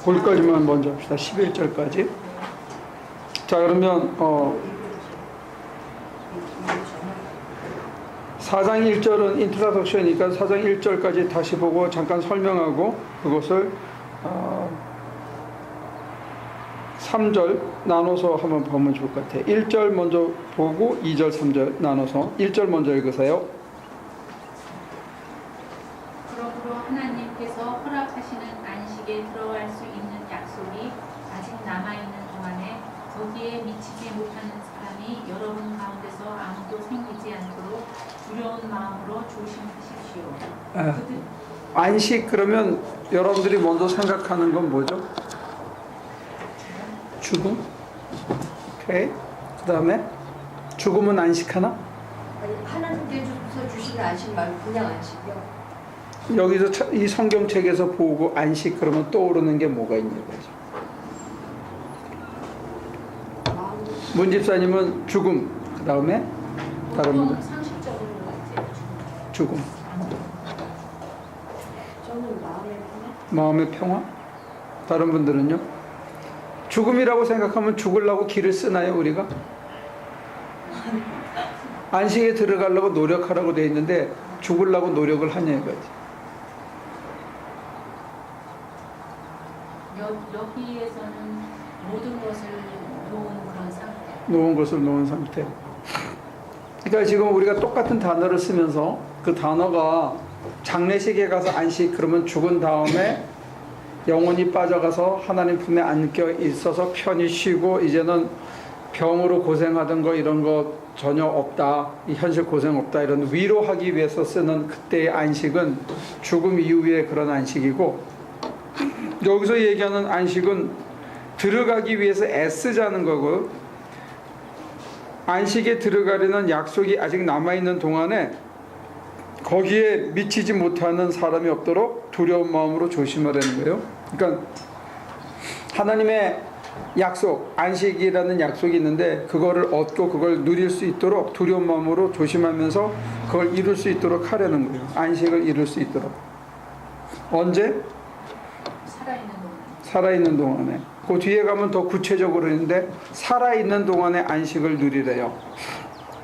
거기까지만 먼저 합시다. 11절까지. 자, 그러면 4장 1절은 인트로덕션이니까 4장 1절까지 다시 보고 잠깐 설명하고 그것을 3절 나눠서 한번 보면 좋을 것 같아요. 1절 먼저 보고 2절, 3절 나눠서 1절 먼저 읽으세요. 그러므로 하나님께서 허락하시는 안식에 들어갈 수 있는 약속이 아직 남아있는 동안에 거기에 미치지 못하는 사람이 여러분 가운데서 아무도 생기지 않도록 두려운 마음으로 조심하십시오. 안식 그러면 여러분들이 먼저 생각하는 건 뭐죠? 죽음? 오케이. 그 다음에 죽음은 안식하나? 아니, 하나님께서 주시는 안식 말고 그냥 안식이요. 여기서 이 성경책에서 보고 안식 그러면 떠오르는 게 뭐가 있는 거죠? 문 집사님은 죽음, 그 다음에 다른 분들 상식적으로 같아요. 죽음, 저는 마음의 마음의 평화. 다른 분들은요? 죽음이라고 생각하면 죽으려고 길을 쓰나요 우리가? 안식에 들어가려고 노력하라고 돼 있는데 죽으려고 노력을 하냐 이거지. 여기에서는 모든 것을 놓은 그런 상태. 놓은 것을 놓은 상태. 그러니까 지금 우리가 똑같은 단어를 쓰면서 그 단어가 장례식에 가서 안식 그러면 죽은 다음에 영혼이 빠져가서 하나님 품에 안겨 있어서 편히 쉬고 이제는 병으로 고생하던 거 이런 거 전혀 없다, 이 현실 고생 없다 이런 위로하기 위해서 쓰는 그때의 안식은 죽음 이후의 그런 안식이고, 여기서 얘기하는 안식은 들어가기 위해서 애쓰자는 거고, 안식에 들어가려는 약속이 아직 남아있는 동안에 거기에 미치지 못하는 사람이 없도록 두려운 마음으로 조심하라는 거예요. 그러니까 하나님의 약속, 안식이라는 약속이 있는데 그거를 얻고 그걸 누릴 수 있도록 두려운 마음으로 조심하면서 그걸 이룰 수 있도록 하려는 거예요. 안식을 이룰 수 있도록. 언제? 살아있는 동안에. 그 뒤에 가면 더 구체적으로 있는데 살아있는 동안에 안식을 누리래요.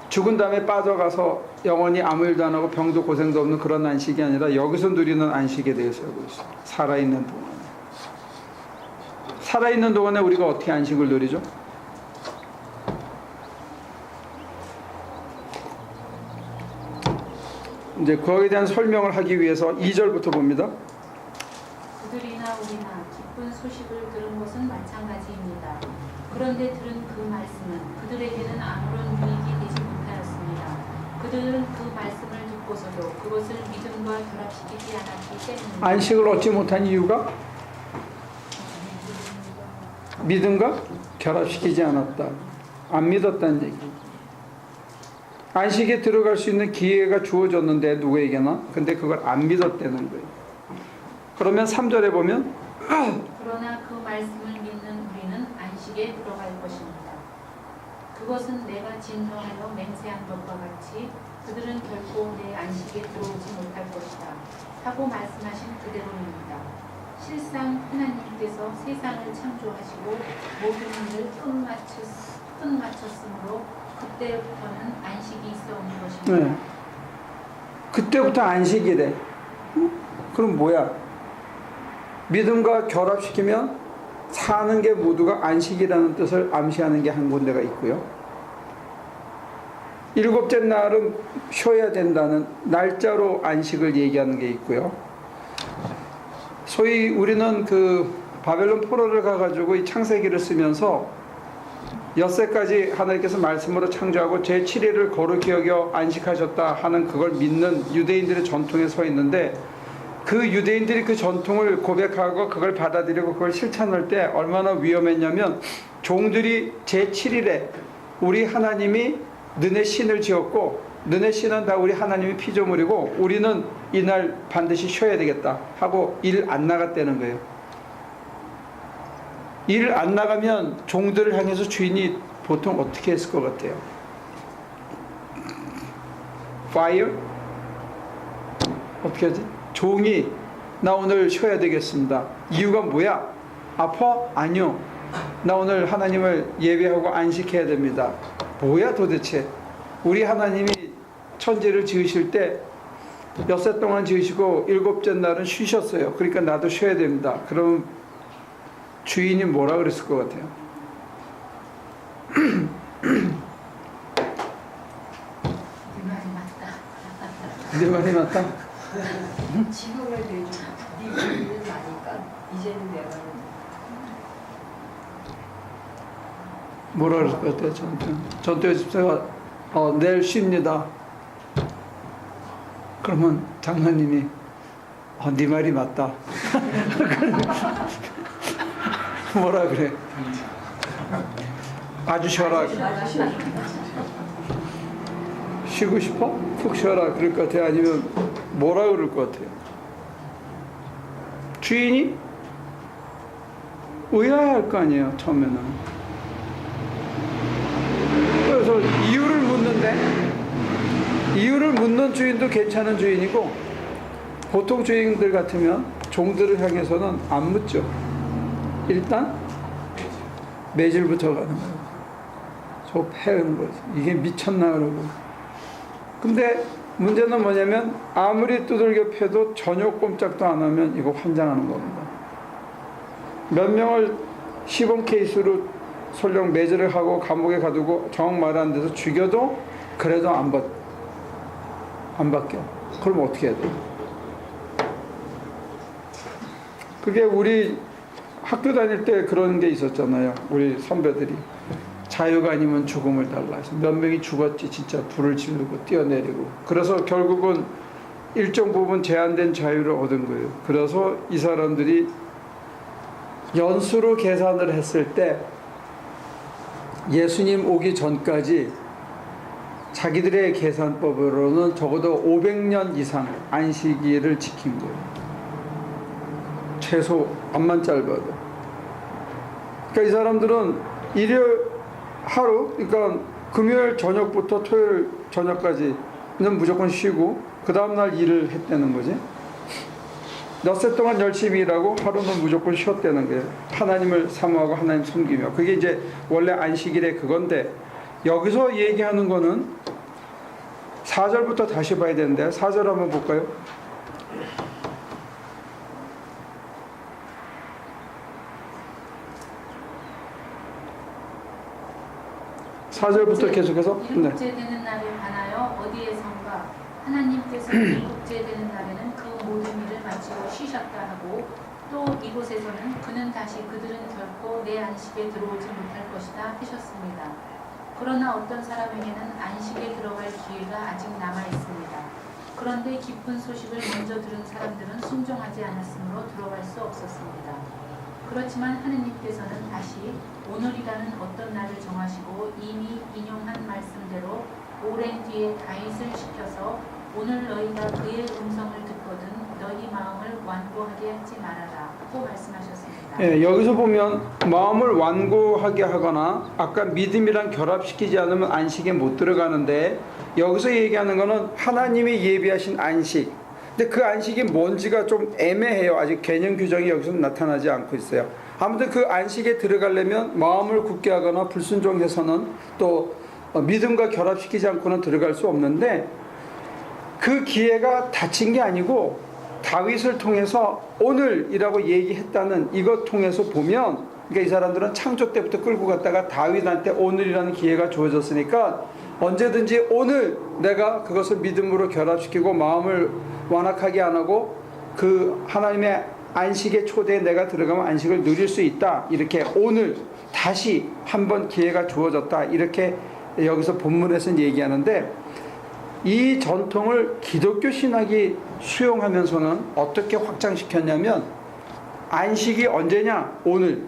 죽은 다음에 빠져가서 영원히 아무 일도 안 하고 병도 고생도 없는 그런 안식이 아니라 여기서 누리는 안식에 대해서 하고 있어요. 살아있는 동안에. 살아있는 동안에 우리가 어떻게 안식을 누리죠? 이제 거기에 대한 설명을 하기 위해서 2절부터 봅니다. 그들이나 우리나 기쁜 소식을 들은 것은 마찬가지입니다. 그런데 들은 그 말씀은 그들에게는 아무런 유익이 되지 못하였습니다. 그들은 그 말씀을 듣고서도 그것을 믿음과 결합시키지 않았기 때문입니다. 안식을 얻지 못한 이유가 믿음과 결합시키지 않았다. 안 믿었다는 얘기. 안식에 들어갈 수 있는 기회가 주어졌는데 누구에게나, 근데 그걸 안 믿었다는 거예요. 그러면 3절에 보면 그러나 그 말씀을 믿는 우리는 안식에 들어갈 것입니다. 그것은 내가 진정하여 맹세한 것과 같이 그들은 결코 내 안식에 들어오지 못할 것이다 하고 말씀하신 그대로입니다. 실상 하나님께서 세상을 창조하시고 모든 일을 끝마쳤으므로 그때부터는 안식이 있어온 것입니다. 네. 그때부터 안식이래. 그럼 뭐야? 믿음과 결합시키면 사는 게 모두가 안식이라는 뜻을 암시하는 게 한 군데가 있고요. 일곱째 날은 쉬어야 된다는 날짜로 안식을 얘기하는 게 있고요. 소위 우리는 그 바벨론 포로를 가가지고 이 창세기를 쓰면서 엿새까지 하나님께서 말씀으로 창조하고 제7일을 거룩히 여겨 안식하셨다 하는 그걸 믿는 유대인들의 전통에 서 있는데, 그 유대인들이 그 전통을 고백하고 그걸 받아들이고 그걸 실천할 때 얼마나 위험했냐면, 종들이 제7일에 우리 하나님이 너네 신을 지었고 너네 신은 다 우리 하나님이 피조물이고 우리는 이날 반드시 쉬어야 되겠다 하고 일 안 나갔다는 거예요. 일 안 나가면 종들을 향해서 주인이 보통 어떻게 했을 것 같아요? Fire? 어떻게 하지? 종이 나 오늘 쉬어야 되겠습니다. 이유가 뭐야? 아파? 아니요. 나 오늘 하나님을 예배하고 안식해야 됩니다. 뭐야 도대체? 우리 하나님이 천지를 지으실 때 엿새 동안 지으시고 일곱째 날은 쉬셨어요. 그러니까 나도 쉬어야 됩니다. 그럼 주인이 뭐라 그랬을 것 같아요? 네 말이 맞다. 네 말이 맞다? 지금을 내줘. 네 일은 나니까 이제는 내가 뭐라 그랬을 것 같아요? 전투 집사가 내일 쉽니다. 그러면 장로님이 네 말이 맞다. 뭐라 그래? 아주 쉬어라. 쉬고 싶어? 푹 쉬어라 그럴 것 같아요? 아니면 뭐라 그럴 것 같아요? 주인이 의아할 거 아니에요, 처음에는. 그래서 이유를 묻는데, 이유를 묻는 주인도 괜찮은 주인이고, 보통 주인들 같으면 종들을 향해서는 안 묻죠. 일단 매질부터 가는 거예요. 저 패는 거지. 이게 미쳤나 그러고. 근데 문제는 뭐냐면 아무리 두들겨 패도 전혀 꼼짝도 안 하면 이거 환장하는 겁니다. 몇 명을 시범 케이스로 설령 매질을 하고 감옥에 가두고 정 말 안 돼서 죽여도 그래도 안 바뀌어. 그럼 어떻게 해야 돼? 그게 우리 학교 다닐 때 그런 게 있었잖아요. 우리 선배들이 자유가 아니면 죽음을 달라 해서 몇 명이 죽었지. 진짜 불을 지르고 뛰어내리고. 그래서 결국은 일정 부분 제한된 자유를 얻은 거예요. 그래서 이 사람들이 연수로 계산을 했을 때 예수님 오기 전까지 자기들의 계산법으로는 적어도 500년 이상 안식일을 지킨 거예요. 최소 암만 짧아도. 그러니까 이 사람들은 일요일 하루, 그러니까 금요일 저녁부터 토요일 저녁까지는 무조건 쉬고 그 다음날 일을 했다는 거지. 엿새 동안 열심히 일하고 하루는 무조건 쉬었다는 거예요. 하나님을 사모하고 하나님 섬기며. 그게 이제 원래 안식일의 그건데, 여기서 얘기하는 거는 4절부터 다시 봐야 되는데 4절 한번 볼까요? 4절부터 계속해서. 일곱째 되는 날에 관하여 어디에선가 하나님께서 일곱째 되는 날에는 그 모든 일을 마치고 쉬셨다 하고, 또 이곳에서는 그는 다시 그들은 결코 내 안식에 들어오지 못할 것이다 하셨습니다. 그러나 어떤 사람에게는 안식에 들어갈 기회가 아직 남아 있습니다. 그런데 기쁜 소식을 먼저 들은 사람들은 순종하지 않았으므로 들어갈 수 없었습니다. 그렇지만 하느님께서는 다시 오늘이라는 어떤 날을 정하시고 이미 인용한 말씀대로 오랜 뒤에 다윗을 시켜서 오늘 너희가 그의 음성을 듣거든 너희 마음을 완고하게 하지 말아라 하고 말씀하셨습니다. 예, 여기서 보면 마음을 완고하게 하거나 아까 믿음이랑 결합시키지 않으면 안식에 못 들어가는데, 여기서 얘기하는 거는 하나님이 예비하신 안식. 근데 그 안식이 뭔지가 좀 애매해요. 아직 개념 규정이 여기서 나타나지 않고 있어요. 아무튼 그 안식에 들어가려면 마음을 굳게 하거나 불순종해서는 또 믿음과 결합시키지 않고는 들어갈 수 없는데, 그 기회가 닫힌 게 아니고 다윗을 통해서 오늘이라고 얘기했다는 이것 통해서 보면, 그러니까 이 사람들은 창조 때부터 끌고 갔다가 다윗한테 오늘이라는 기회가 주어졌으니까 언제든지 오늘 내가 그것을 믿음으로 결합시키고 마음을 완악하게 안 하고 그 하나님의 안식의 초대에 내가 들어가면 안식을 누릴 수 있다. 이렇게 오늘 다시 한번 기회가 주어졌다. 이렇게 여기서 본문에서는 얘기하는데, 이 전통을 기독교 신학이 수용하면서는 어떻게 확장시켰냐면, 안식이 언제냐? 오늘.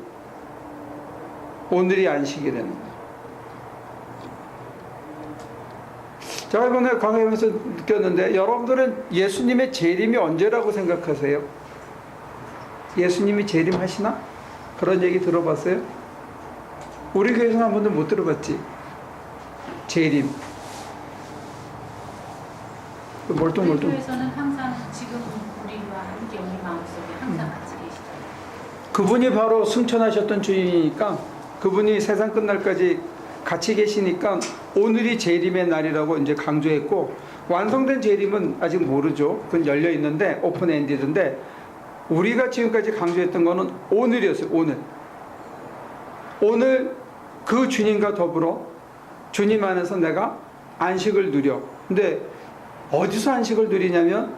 오늘이 안식이라는 거예요. 제가 이번에 강의하면서 느꼈는데, 여러분들은 예수님의 재림이 언제라고 생각하세요? 예수님이 재림하시나? 그런 얘기 들어봤어요? 우리 교회에서는 한 번도 못 들어봤지? 재림. 우리 교회에서는 항상 지금 우리와 함께 우리 마음속에 항상 같이 계시잖아요. 그분이 바로 승천하셨던 주님이니까 그분이 세상 끝날까지 같이 계시니까 오늘이 재림의 날이라고 이제 강조했고, 완성된 재림은 아직 모르죠. 그건 열려 있는데 오픈 엔디드인데, 우리가 지금까지 강조했던 거는 오늘이었어요. 오늘 그 주님과 더불어 주님 안에서 내가 안식을 누려. 근데 어디서 안식을 누리냐면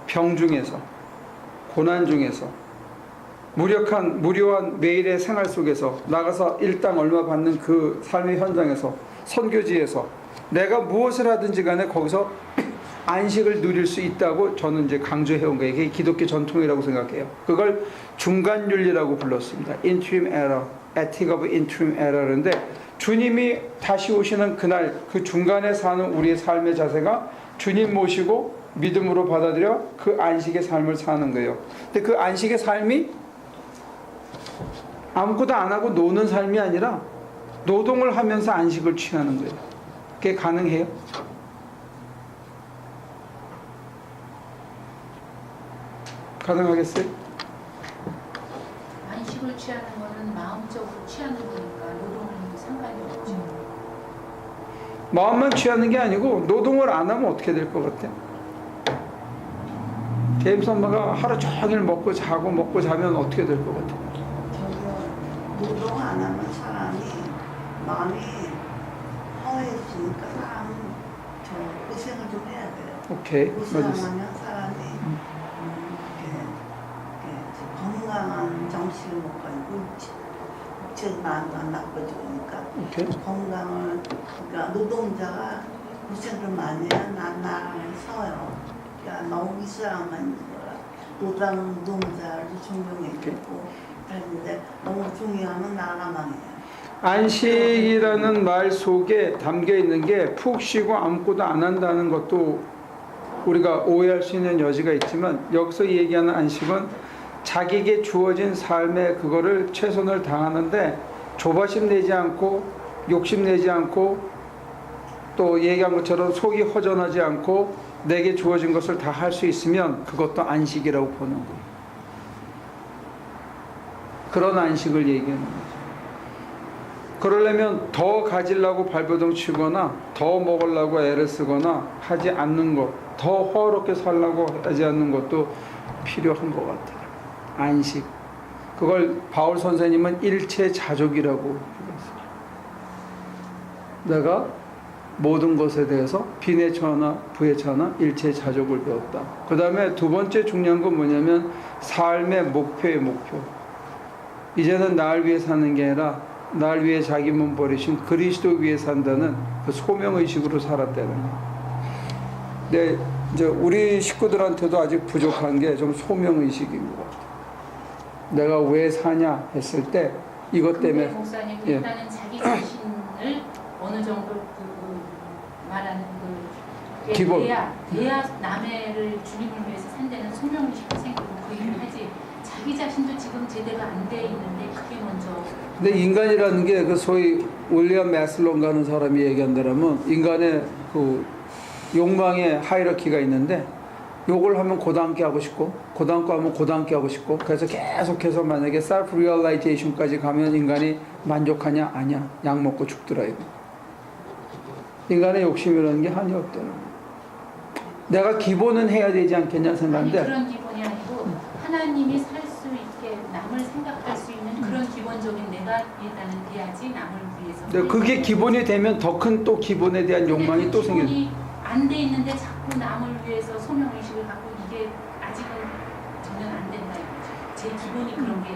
병 중에서, 고난 중에서, 무료한 매일의 생활 속에서, 나가서 일당 얼마 받는 그 삶의 현장에서, 선교지에서 내가 무엇을 하든지 간에 거기서 안식을 누릴 수 있다고 저는 이제 강조해 온 거예요. 이게 기독교 전통이라고 생각해요. 그걸 중간윤리라고 불렀습니다. interim error, ethic of interim error인데, 주님이 다시 오시는 그날 그 중간에 사는 우리의 삶의 자세가 주님 모시고 믿음으로 받아들여 그 안식의 삶을 사는 거예요. 근데 그 안식의 삶이 아무것도 안 하고 노는 삶이 아니라 노동을 하면서 안식을 취하는 거예요. 그게 가능해요? 가능하겠어요? 안식을 취하는 거는 마음적으로 취하는 거니까 노동은 상관이 없죠. 마음만 취하는 게 아니고 노동을 안 하면 어떻게 될 것 같아? 제임스 엄마가 하루 종일 먹고 자고 먹고 자면 어떻게 될 것 같아? 노동 안 하면 사람이 마음이 허해지니까 사람은 저 고생을 좀 해야 돼요. 오케이. 고생 안 맞았어. 하면 사람이 건강한 정신을 못 가지고 육체만 안 나빠지니까 오케이. 건강을, 그러니까 노동자가 고생을 많이 해야 나라를 서요. 그러니까 너무 이 사람만 있는 거라 노동자를 존경해주고 하는데 너무 중요하면 나라가 망해요. 안식이라는 말 속에 담겨 있는 게 푹 쉬고 아무것도 안 한다는 것도 우리가 오해할 수 있는 여지가 있지만, 여기서 얘기하는 안식은 자기에게 주어진 삶에 그거를 최선을 다하는데 조바심 내지 않고 욕심 내지 않고, 또 얘기한 것처럼 속이 허전하지 않고 내게 주어진 것을 다 할 수 있으면 그것도 안식이라고 보는 거예요. 그런 안식을 얘기하는 거죠. 그러려면 더 가지려고 발버둥 치거나 더 먹으려고 애를 쓰거나 하지 않는 것, 더 호화롭게 살려고 하지 않는 것도 필요한 것 같아요. 안식. 그걸 바울 선생님은 일체자족이라고 불렀어요. 내가 모든 것에 대해서 빈에 처하나 부에 처하나 일체자족을 배웠다. 그 다음에 두 번째 중요한 건 뭐냐면 삶의 목표의 목표. 이제는 날 위해 사는 게 아니라 날 위해 자기 몸 버리신 그리스도 위해 산다는 그 소명의식으로 살았다는 거예요. 근데 이제 우리 식구들한테도 아직 부족한 게 좀 소명의식인 것 같아요. 내가 왜 사냐 했을 때 이것 때문에. 근데 목사님, 예. 일단은 자기 자신을 어느 정도 말하는 그 기본. 돼야 남해를 주님을 위해서 산다는 소명의식이 생기고 그 일을 하지. 자기 자신도 지금 제대로 안 돼 있는데 그게 먼저. 근데 인간이라는 게 그 소위 윌리엄 매슬로우라는 사람이 얘기한다면 인간의 그 욕망의 하이러키가 있는데, 욕을 하면 고단케 하고 싶고 고단케 하면 고단케 하고 싶고, 그래서 계속해서 만약에 셀프 리얼라이제이션까지 가면 인간이 만족하냐? 아니야. 약 먹고 죽더라 이거. 인간의 욕심이라는 게 한이 없다는 거예요. 내가 기본은 해야 되지 않겠냐 아니, 생각하는데, 그런 기본이 아니고 하나님이 살 수 있게 남을 생각할 수 있는 그런 기본적인 내가 일단은 돼야지 남을 위해서. 근데 그게 기본이 되면 더 큰 또 기본에 대한 욕망이 또 생겨요. 기본이 안 돼 있는데 자꾸 남을 위해서 소명의식을 갖고 이게 아직은 전혀 안 된다 이거죠. 제 기본이 그런 게.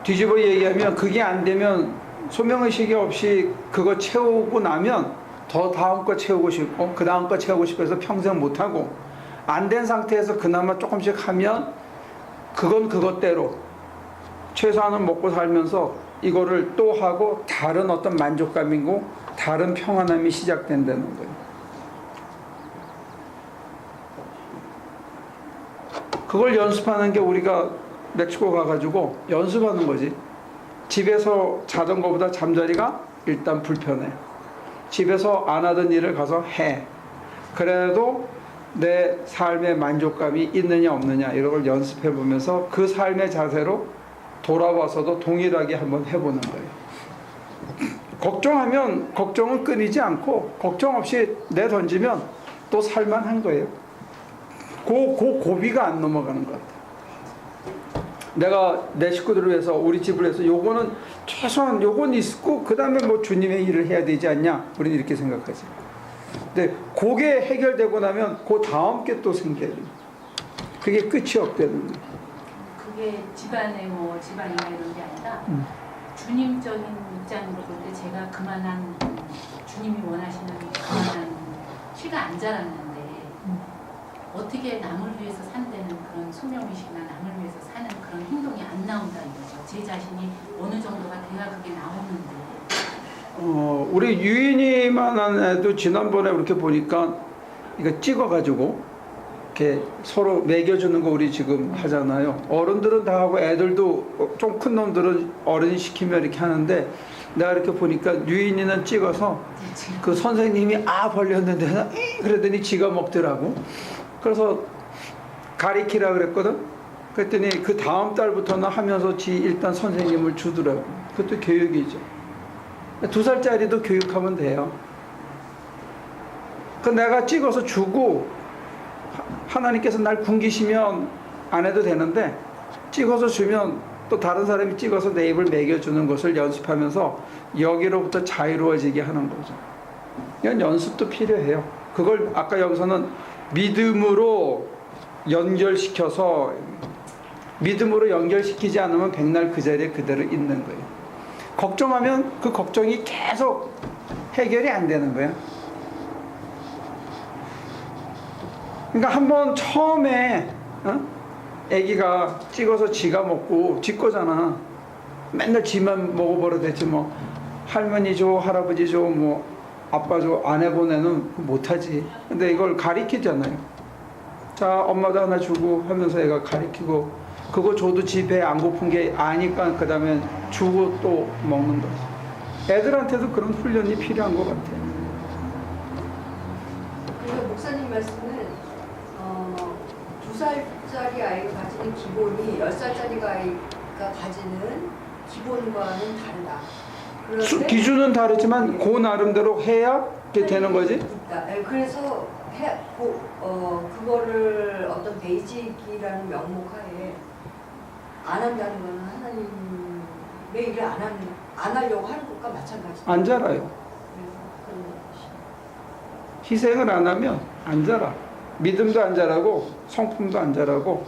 뒤집어 얘기하면 그게 안 되면 소명의식이 없이 그거 채우고 나면 더 다음 거 채우고 싶고 그 다음 거 채우고 싶어서 평생 못하고, 안 된 상태에서 그나마 조금씩 하면 그건 그것대로 최소한은 먹고 살면서 이거를 또 하고 다른 어떤 만족감이고 다른 평안함이 시작된다는 거예요. 그걸 연습하는 게 우리가 멕시코 가가지고 연습하는 거지. 집에서 자던 것보다 잠자리가 일단 불편해. 집에서 안 하던 일을 가서 해. 그래도 내 삶의 만족감이 있느냐 없느냐 이런 걸 연습해 보면서 그 삶의 자세로 돌아와서도 동일하게 한번 해보는 거예요. 걱정하면 걱정은 끊이지 않고 걱정 없이 내던지면 또 살만한 거예요. 그 고비가 안 넘어가는 것 같아요. 내가 내 식구들을 위해서 우리 집을 위해서 요거는 최소한 요건 있고 그 다음에 뭐 주님의 일을 해야 되지 않냐 우리는 이렇게 생각하지. 근데 그게 해결되고 나면 그 다음 게 또 생겨요. 그게 끝이 없다는 거예요. 그게 집안의 뭐 집안이나 이런 게 아니라 주님적인 입장으로 볼 때 제가 그만한 주님이 원하시는 그만한 키가 안 자랐는데 어떻게 남을 위해서 산다는 그런 소명의식이나 남을 위해서 사는 그런 행동이 안 나온다 이거죠. 제 자신이 어느 정도가 돼야 그게 나오는데. 우리 유인이만한 애도 지난번에 이렇게 보니까 이거 찍어가지고 이렇게 서로 먹여주는 거 우리 지금 하잖아요. 어른들은 다 하고 애들도 좀 큰 놈들은 어른이 시키면 이렇게 하는데 내가 이렇게 보니까 유인이는 찍어서 그 선생님이 벌렸는데 그러더니 지가 먹더라고. 그래서 가리키라 그랬거든. 그랬더니 그 다음 달부터는 하면서 지 일단 선생님을 주더라고. 그것도 교육이죠. 2살짜리도 교육하면 돼요. 그 내가 찍어서 주고 하나님께서 날 굶기시면 안 해도 되는데 찍어서 주면 또 다른 사람이 찍어서 내 입을 먹여주는 것을 연습하면서 여기로부터 자유로워지게 하는 거죠. 이건 연습도 필요해요. 그걸 아까 여기서는 믿음으로 연결시켜서 믿음으로 연결시키지 않으면 백날 그 자리에 그대로 있는 거예요. 걱정하면 그 걱정이 계속 해결이 안 되는 거예요. 그러니까 한번 처음에 애기가 찍어서 지가 먹고 지 거잖아. 맨날 지만 먹어버려야지 뭐 할머니 줘 할아버지 줘 뭐 아빠 줘 아내 보내는 못하지. 근데 이걸 가리키잖아요. 자 엄마도 하나 주고 하면서 애가 가리키고 그거 줘도 지 배 안 고픈 게 아니까 그 다음에 주고 또 먹는 거지. 애들한테도 그런 훈련이 필요한 것 같아요. 그래서 목사님 말씀은 2살짜리 아이가 가지는 기본이 10살짜리 아이가 가지는 기본과는 다르다. 그런데 기준은 다르지만 그 나름대로 해야 이렇게 되는 거지. 그래서 그거를 어떤 베이직이라는 명목하에 안 한다는 거는 하나님의 일을 안 하려고 하는 것과 마찬가지다. 안 자라요. 희생을 안 하면 안 자라. 믿음도 안 자라고 성품도 안 자라고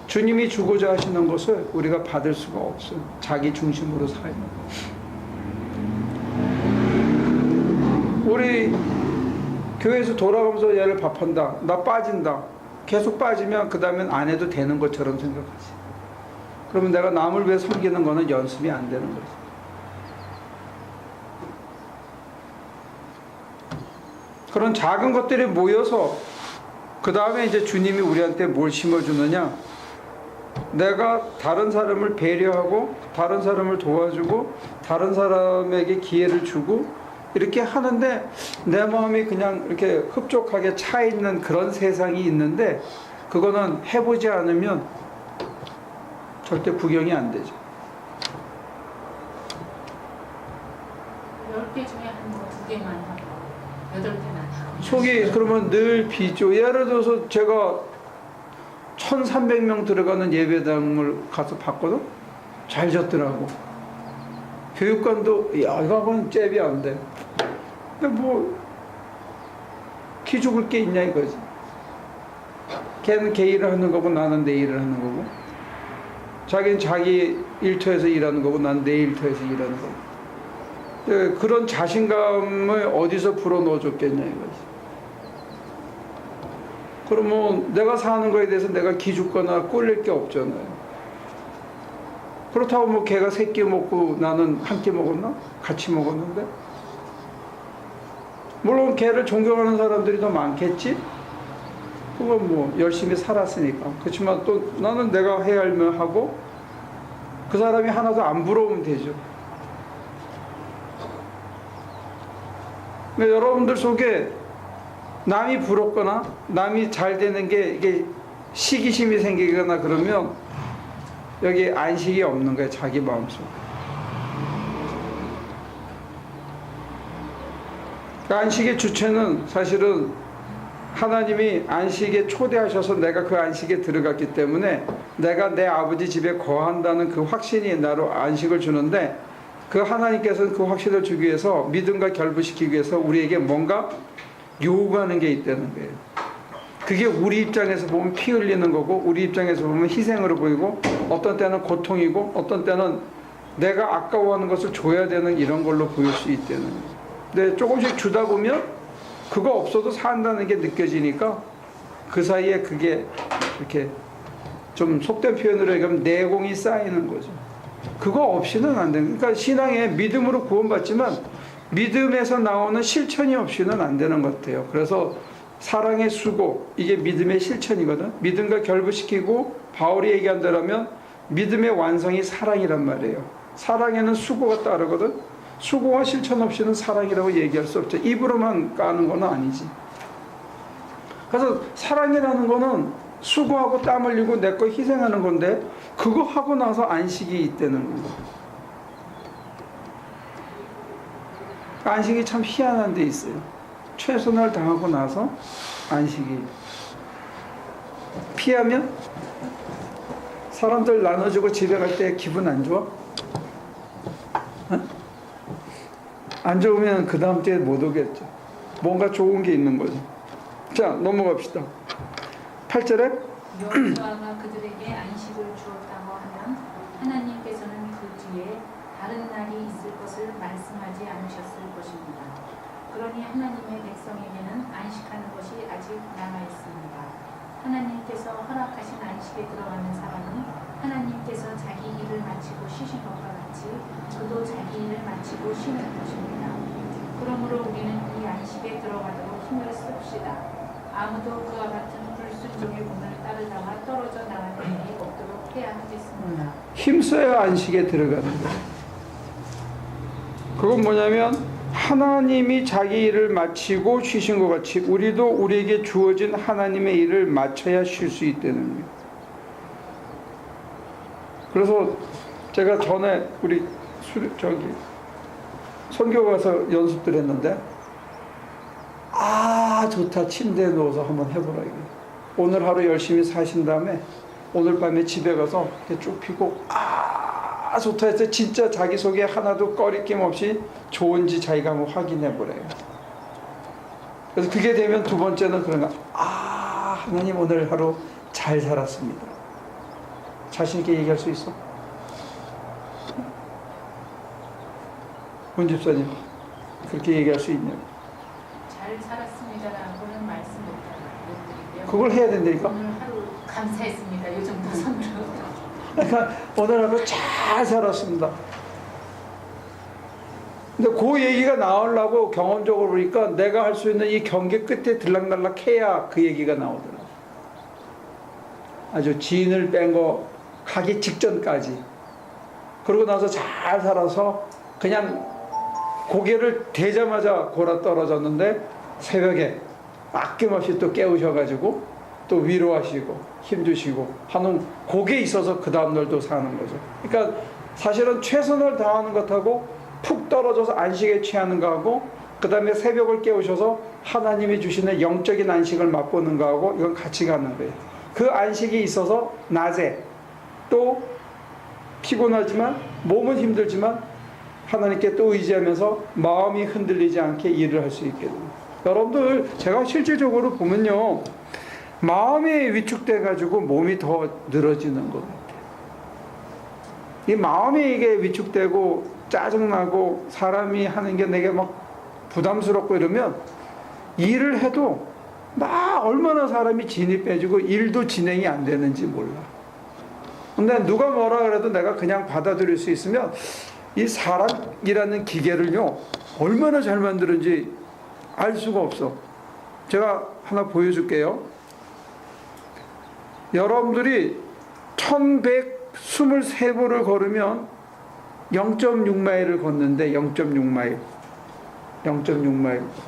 주님이 주고자 하시는 것을 우리가 받을 수가 없어요. 자기 중심으로 살면. 우리 교회에서 돌아가면서 얘를 밥한다. 나 빠진다. 계속 빠지면 그 다음엔 안 해도 되는 것처럼 생각하지. 그러면 내가 남을 위해 섬기는 거는 연습이 안 되는 거지. 그런 작은 것들이 모여서 그 다음에 이제 주님이 우리한테 뭘 심어주느냐. 내가 다른 사람을 배려하고 다른 사람을 도와주고 다른 사람에게 기회를 주고 이렇게 하는데 내 마음이 그냥 이렇게 흡족하게 차 있는 그런 세상이 있는데 그거는 해보지 않으면 절대 구경이 안 되죠. 10개 중에 한 2개만 하고 8개만 하고 속이 그러면 늘 비죠. 예를 들어서 제가 1300명 들어가는 예배당을 가서 봤거든. 잘 졌더라고. 교육관도 야 이거는 잽이 안 돼. 근데 뭐 기죽을 게 있냐 이거지. 걔는 걔 일을 하는 거고 나는 내 일을 하는 거고 자기는 자기 일터에서 일하는 거고 나는 내 일터에서 일하는 거고 그런 자신감을 어디서 불어넣어 줬겠냐 이거지. 그러면 내가 사는 거에 대해서 내가 기죽거나 꼴릴 게 없잖아요. 그렇다고 뭐 걔가 3끼 먹고 나는 한 끼 먹었나? 같이 먹었는데 물론 걔를 존경하는 사람들이 더 많겠지. 그건 뭐 열심히 살았으니까. 그렇지만 또 나는 내가 해야 할 일 하고 그 사람이 하나도 안 부러우면 되죠. 근데 여러분들 속에 남이 부럽거나 남이 잘 되는 게 이게 시기심이 생기거나 그러면 여기 안식이 없는 거예요. 자기 마음속에. 그 안식의 주체는 사실은 하나님이 안식에 초대하셔서 내가 그 안식에 들어갔기 때문에 내가 내 아버지 집에 거한다는 그 확신이 나로 안식을 주는데, 그 하나님께서는 그 확신을 주기 위해서, 믿음과 결부시키기 위해서 우리에게 뭔가 요구하는 게 있다는 거예요. 그게 우리 입장에서 보면 피 흘리는 거고, 우리 입장에서 보면 희생으로 보이고, 어떤 때는 고통이고, 어떤 때는 내가 아까워하는 것을 줘야 되는 이런 걸로 보일 수 있다는 거예요. 근데 조금씩 주다 보면 그거 없어도 산다는 게 느껴지니까 그 사이에 그게 이렇게 좀 속된 표현으로 얘기하면 내공이 쌓이는 거죠. 그거 없이는 안 되는. 그러니까 신앙에 믿음으로 구원받지만 믿음에서 나오는 실천이 없이는 안 되는 것 같아요. 그래서 사랑의 수고, 이게 믿음의 실천이거든. 믿음과 결부시키고 바울이 얘기한다면 믿음의 완성이 사랑이란 말이에요. 사랑에는 수고가 따르거든. 수고와 실천 없이는 사랑이라고 얘기할 수 없죠. 입으로만 까는 건 아니지. 그래서 사랑이라는 거는 수고하고 땀 흘리고 내 거 희생하는 건데, 그거 하고 나서 안식이 있다는 거예요. 안식이 참 희한한 데 있어요. 최선을 다하고 나서 안식이. 피하면 사람들 나눠주고 집에 갈 때 기분 안 좋아? 안 좋으면 그 다음 주에 못 오겠죠. 뭔가 좋은 게 있는 거죠. 자, 넘어갑시다. 8절에 여호수아가 그들에게 안식을 주었다고 하면 하나님께서는 그 뒤에 다른 날이 있을 것을 말씀하지 않으셨을 것입니다. 그러니 하나님의 백성에게는 안식하는 것이 아직 남아 있습니다. 하나님께서 허락하신 안식에 들어가는 사람은 하나님께서 자기 일을 마치고 쉬신 것과 같이 그도 자기 일을 마치고 쉬는 것입니다. 그러므로 우리는 이 안식에 들어가도록 힘을 씁시다. 아무도 그와 같은 불순종의 본을 따르다가 떨어져 나가는 일이 없도록 해야 하겠습니다. 힘써야 안식에 들어가는 거예요. 그건 뭐냐면 하나님이 자기 일을 마치고 쉬신 것 같이 우리도 우리에게 주어진 하나님의 일을 마쳐야 쉴 수 있다는 거예요. 그래서 제가 전에 우리 선교 가서 연습들 했는데, 아 좋다, 침대에 누워서 한번 해보라 이거. 오늘 하루 열심히 사신 다음에 오늘 밤에 집에 가서 이렇게 쭉 피고 아 좋다 해서 진짜 자기 속에 하나도 꺼리낌 없이 좋은지 자기가 한번 확인해 보래요. 그래서 그게 되면 두 번째는 그런가, 아 하나님 오늘 하루 잘 살았습니다. 자신 있게 얘기할 수 있어? 문 집사님 그렇게 얘기할 수 있냐고. 잘 살았습니다라고는 말씀 못 드릴게요. 그걸 해야 된다니까. 오늘 하루 감사했습니다. 이 정도 선으로. 그러니까 오늘 하루 잘 살았습니다. 근데 그 얘기가 나오려고 경험적으로 보니까 내가 할 수 있는 이 경계 끝에 들락날락 해야 그 얘기가 나오더라. 아주 지인을 뺀 거 가기 직전까지. 그러고 나서 잘 살아서 그냥 고개를 대자마자 골아 떨어졌는데 새벽에 아낌없이 또 깨우셔가지고 또 위로하시고 힘주시고 하는 그게 있어서 그 다음날도 사는 거죠. 그러니까 사실은 최선을 다하는 것하고 푹 떨어져서 안식에 취하는 거하고 그 다음에 새벽을 깨우셔서 하나님이 주시는 영적인 안식을 맛보는 거하고 이건 같이 가는 거예요. 그 안식이 있어서 낮에 또 피곤하지만 몸은 힘들지만 하나님께 또 의지하면서 마음이 흔들리지 않게 일을 할 수 있게 됩니다. 여러분들 제가 실질적으로 보면요, 마음이 위축돼 가지고 몸이 더 늘어지는 것 같아요. 이 마음이 이게 위축되고 짜증나고 사람이 하는 게 내게 막 부담스럽고 이러면 일을 해도 막 얼마나 사람이 진이 빼지고 일도 진행이 안 되는지 몰라. 근데 누가 뭐라 그래도 내가 그냥 받아들일 수 있으면 이 사람이라는 기계를요 얼마나 잘 만드는지 알 수가 없어. 제가 하나 보여줄게요. 여러분들이 1123보를 걸으면 0.6마일을 걷는데 0.6마일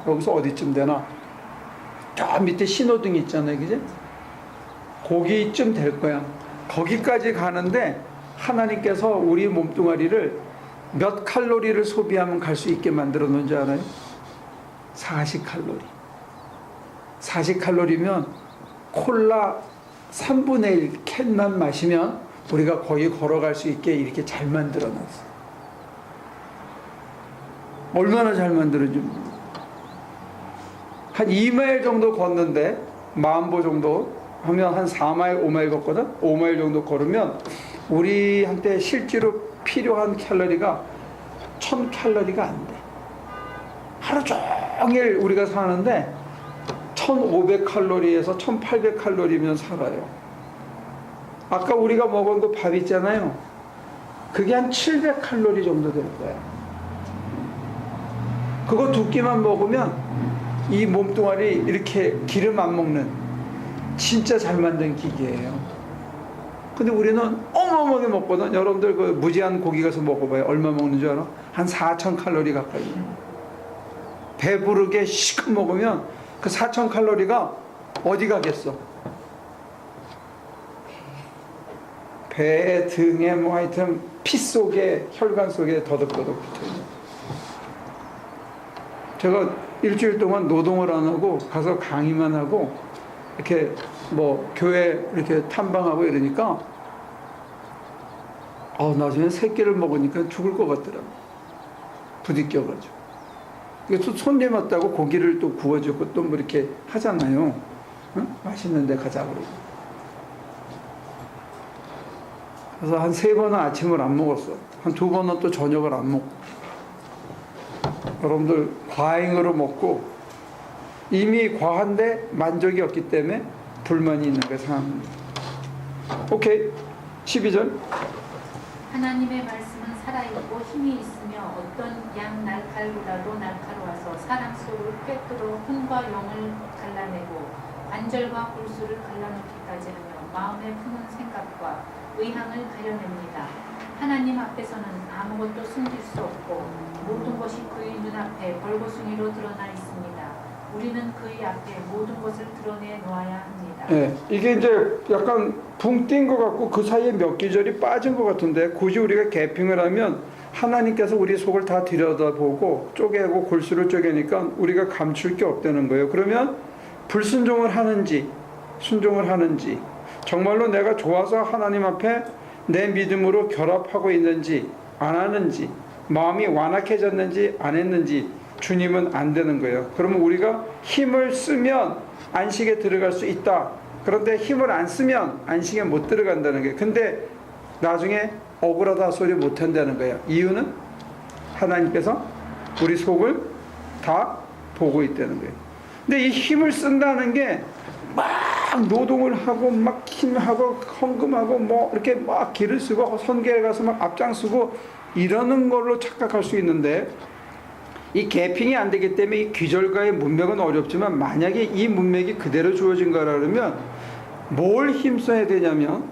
여기서 어디쯤 되나? 저 밑에 신호등 있잖아요, 그지? 거기쯤 될 거야. 거기까지 가는데 하나님께서 우리 몸뚱아리를 몇 칼로리를 소비하면 갈 수 있게 만들어 놓은 줄 알아요? 40칼로리. 40칼로리면 콜라 3분의 1 캔만 마시면 우리가 거의 걸어갈 수 있게 이렇게 잘 만들어 놨어요. 얼마나 잘 만들어진지 모르겠어요. 한 2마일 정도 걷는데, 40보 정도 하면 한 4마일, 5마일 걷거든? 5마일 정도 걸으면 우리한테 실제로 필요한 칼로리가 1000칼로리가 안 돼. 하루 종일 우리가 사는데 1500칼로리에서 1800칼로리면 살아요. 아까 우리가 먹은 그 밥 있잖아요. 그게 한 700칼로리 정도 될 거야. 그거 두 끼만 먹으면 이 몸뚱아리 이렇게 기름 안 먹는 진짜 잘 만든 기계예요. 근데 우리는 어마어마하게 먹거든. 여러분들 그 무제한 고기 가서 먹어봐요. 얼마 먹는 줄 알아? 한 4000칼로리 가까이. 배부르게 시큼 먹으면 그 4000칼로리가 어디 가겠어? 배 등에 뭐 하여튼 피 속에 혈관 속에 더덕더덕 붙어있는. 제가 일주일 동안 노동을 안 하고 가서 강의만 하고 이렇게 뭐 교회 이렇게 탐방하고 이러니까 나중에 새끼를 먹으니까 죽을 것 같더라고. 부딪혀가지고. 그래서 손님 왔다고 고기를 또 구워주고 또 뭐 이렇게 하잖아요. 응? 맛있는 데 가자 그러고. 그래서 한 3번은 아침을 안 먹었어. 한 2번은 또 저녁을 안 먹고. 여러분들 과잉으로 먹고 이미 과한데 만족이 없기 때문에 불만이 있는 게 상황입니다. 오케이. 12절. 하나님의 말씀은 살아있고 힘이 있으며 어떤 양 날칼보다도 날카로워서 사람 속을 꿰뚫어 혼과 영을 갈라내고 관절과 골수를 갈라놓기까지 하며 마음에 품은 생각과 의향을 가려냅니다. 하나님 앞에서는 아무것도 숨길 수 없고 모든 것이 그의 눈앞에 벌거숭이로 드러나 있습니다. 우리는 그의 앞에 모든 것을 드러내 놓아야 합니다. 네, 이게 이제 약간 붕 뛴 것 같고 그 사이에 몇 기절이 빠진 것 같은데 굳이 우리가 개핑을 하면 하나님께서 우리 속을 다 들여다보고 쪼개고 골수를 쪼개니까 우리가 감출 게 없다는 거예요. 그러면 불순종을 하는지 순종을 하는지 정말로 내가 좋아서 하나님 앞에 내 믿음으로 결합하고 있는지 안 하는지 마음이 완악해졌는지 안 했는지 주님은 안 되는 거예요. 그러면 우리가 힘을 쓰면 안식에 들어갈 수 있다. 그런데 힘을 안 쓰면 안식에 못 들어간다는 거예요. 근데 나중에 억울하다 소리 못 한다는 거예요. 이유는 하나님께서 우리 속을 다 보고 있다는 거예요. 근데 이 힘을 쓴다는 게 막 노동을 하고 막 힘하고 헌금하고 뭐 이렇게 막 기를 쓰고 선교에 가서 막 앞장서고 이러는 걸로 착각할 수 있는데 이 개핑이 안 되기 때문에 이 귀절과의 문맥은 어렵지만 만약에 이 문맥이 그대로 주어진 거라면 뭘 힘써야 되냐면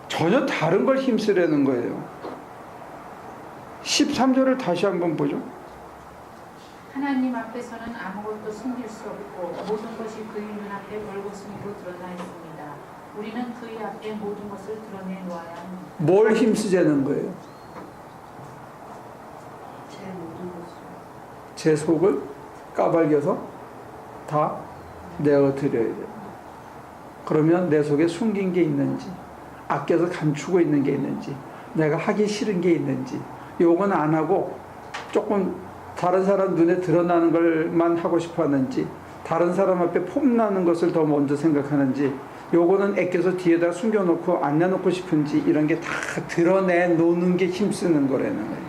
전혀 다른 걸 힘쓰려는 거예요. 13절을 다시 한번 보죠. 하나님 앞에서는 아무것도 숨길 수 없고 모든 것이 그의 눈앞에 벌거숭이로 드러나 있습니다. 우리는 그의 앞에 모든 것을 드러내 놓아야 합니다. 뭘 힘쓰자는 거예요? 제 모든 것을. 제 속을 까발겨서 다 내어 드려야 돼요. 그러면 내 속에 숨긴 게 있는지 아껴서 감추고 있는 게 있는지 내가 하기 싫은 게 있는지 요건 안 하고 조금 다른 사람 눈에 드러나는 걸만 하고 싶어 하는지 다른 사람 앞에 폼나는 것을 더 먼저 생각하는지 요거는 애껴서 뒤에다 숨겨놓고 안 내놓고 싶은지 이런 게 다 드러내놓는 게 힘쓰는 거라는 거예요.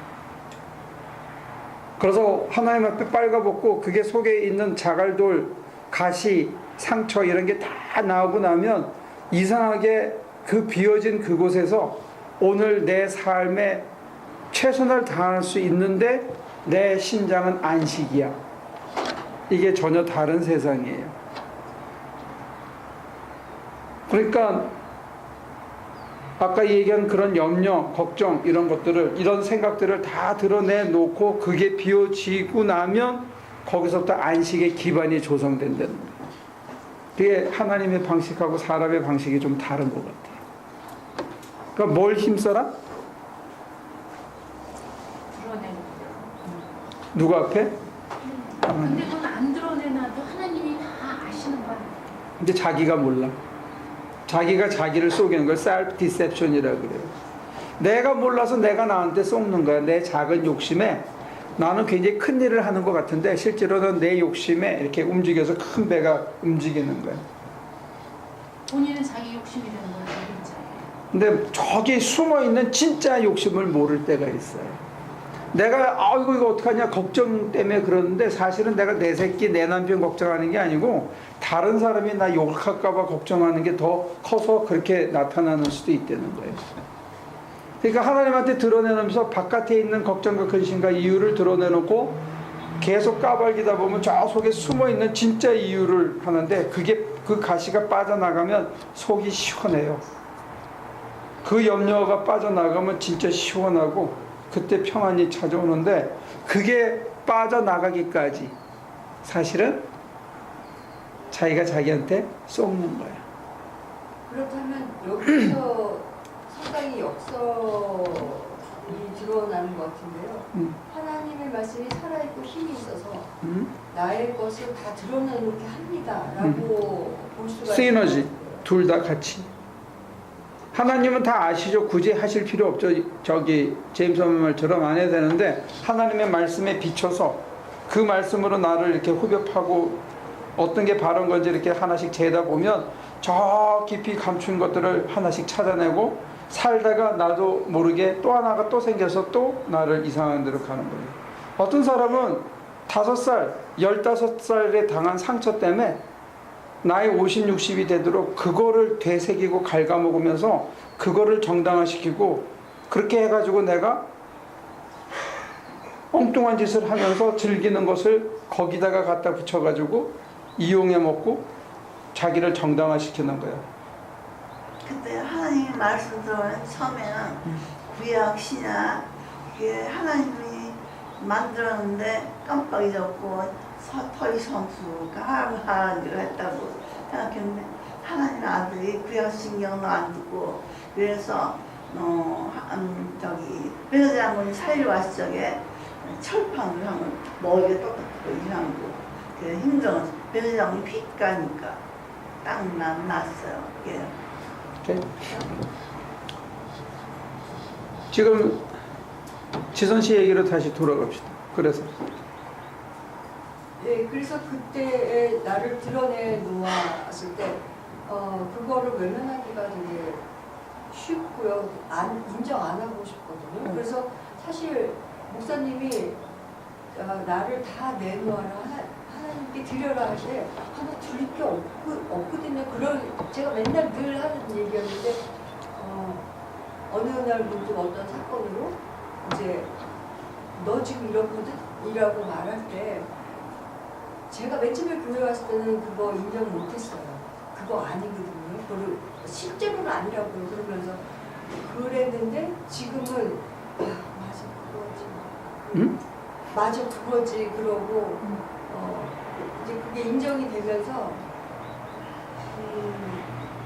그래서 하나님 앞에 빨가벗고 그게 속에 있는 자갈돌, 가시, 상처 이런 게 다 나오고 나면 이상하게 그 비어진 그곳에서 오늘 내 삶에 최선을 다할 수 있는데 내 신장은 안식이야. 이게 전혀 다른 세상이에요. 그러니까 아까 얘기한 그런 염려, 걱정 이런 것들을 이런 생각들을 다 드러내놓고 그게 비워지고 나면 거기서부터 안식의 기반이 조성된다는 거예요. 그게 하나님의 방식하고 사람의 방식이 좀 다른 것 같아요. 그러니까 뭘 힘써라? 드러내는 누구 앞에? 근데 그건 안 드러내놔도 하나님이 다 아시는 거야. 근데 자기가 몰라. 자기가 자기를 속이는 걸 셀프 디셉션이라고 그래요. 내가 몰라서 내가 나한테 속는 거야. 내 작은 욕심에 나는 굉장히 큰 일을 하는 것 같은데 실제로는 내 욕심에 이렇게 움직여서 큰 배가 움직이는 거야. 본인은 자기 욕심이 되는 거야. 진짜. 근데 저기 숨어있는 진짜 욕심을 모를 때가 있어요. 내가 아이고 이거 어떡하냐 걱정 때문에 그러는데 사실은 내가 내 새끼 내 남편 걱정하는 게 아니고 다른 사람이 나 욕할까 봐 걱정하는 게 더 커서 그렇게 나타나는 수도 있다는 거예요. 그러니까 하나님한테 드러내면서 바깥에 있는 걱정과 근심과 이유를 드러내놓고 계속 까발리다 보면 저 속에 숨어있는 진짜 이유를 하는데 그게 그 가시가 빠져나가면 속이 시원해요. 그 염려가 빠져나가면 진짜 시원하고 그때 평안이 찾아오는데 그게 빠져나가기까지 사실은 자기가 자기한테 쏟는 거야. 그렇다면 여기서 상당히 역설이 드러나는 것 같은데요. 하나님의 말씀이 살아있고 힘이 있어서 나의 것을 다 드러내놓게 합니다라고 볼 수가 시너지 있어요. 둘 다 같이. 하나님은 다 아시죠. 굳이 하실 필요 없죠. 저기 제임스 말처럼 안 해야 되는데 하나님의 말씀에 비춰서 그 말씀으로 나를 이렇게 후벼파고 어떤 게 바른 건지 이렇게 하나씩 재다 보면 저 깊이 감춘 것들을 하나씩 찾아내고 살다가 나도 모르게 또 하나가 또 생겨서 또 나를 이상한 데로 가는 거예요. 어떤 사람은 5살, 15살에 당한 상처 때문에 나이 50, 60이 되도록 그거를 되새기고 갉아먹으면서 그거를 정당화시키고 그렇게 해가지고 내가 엉뚱한 짓을 하면서 즐기는 것을 거기다가 갖다 붙여가지고 이용해 먹고 자기를 정당화시키는 거예요. 그때 하나님의 말씀 들어보면 처음에는 구약 신약 이게 하나님이 만들었는데 깜빡 잊었고 털이 성수가 하라는 일을 했다고 생각했는데 하나님 아들이 구약 신경도 안 듣고 그래서 저기 베드로 장군이 살리러 왔을 적에 철판을 하면 머리가 똑똑하고 이상하고 그 힘들어 베드로 장군이 휙 가니까 딱 났어요. 예. 오케이. 지금 지선 씨 얘기로 다시 돌아갑시다. 그래서 예, 그래서 그때에 나를 드러내 놓았을 때 그거를 외면하기가 되게 쉽고요. 인정 안 하고 싶거든요. 그래서 사실 목사님이 나를 다 내놓아라 하나님께 드려라 할 때 하나 드릴 게 없거든요. 제가 맨날 늘 하는 얘기였는데 어느 날 문득 어떤 사건으로 이제 너 지금 이렇거든? 이라고 말할 때 제가 맨 처음에 교회 왔을 때는 그거 인정 못했어요. 그거 아니거든요. 그거를 실제로는 아니라고요. 그러면서 그랬는데 지금은 맞아 그거지. 응? 맞아 그거지. 그러고 이제 그게 인정이 되면서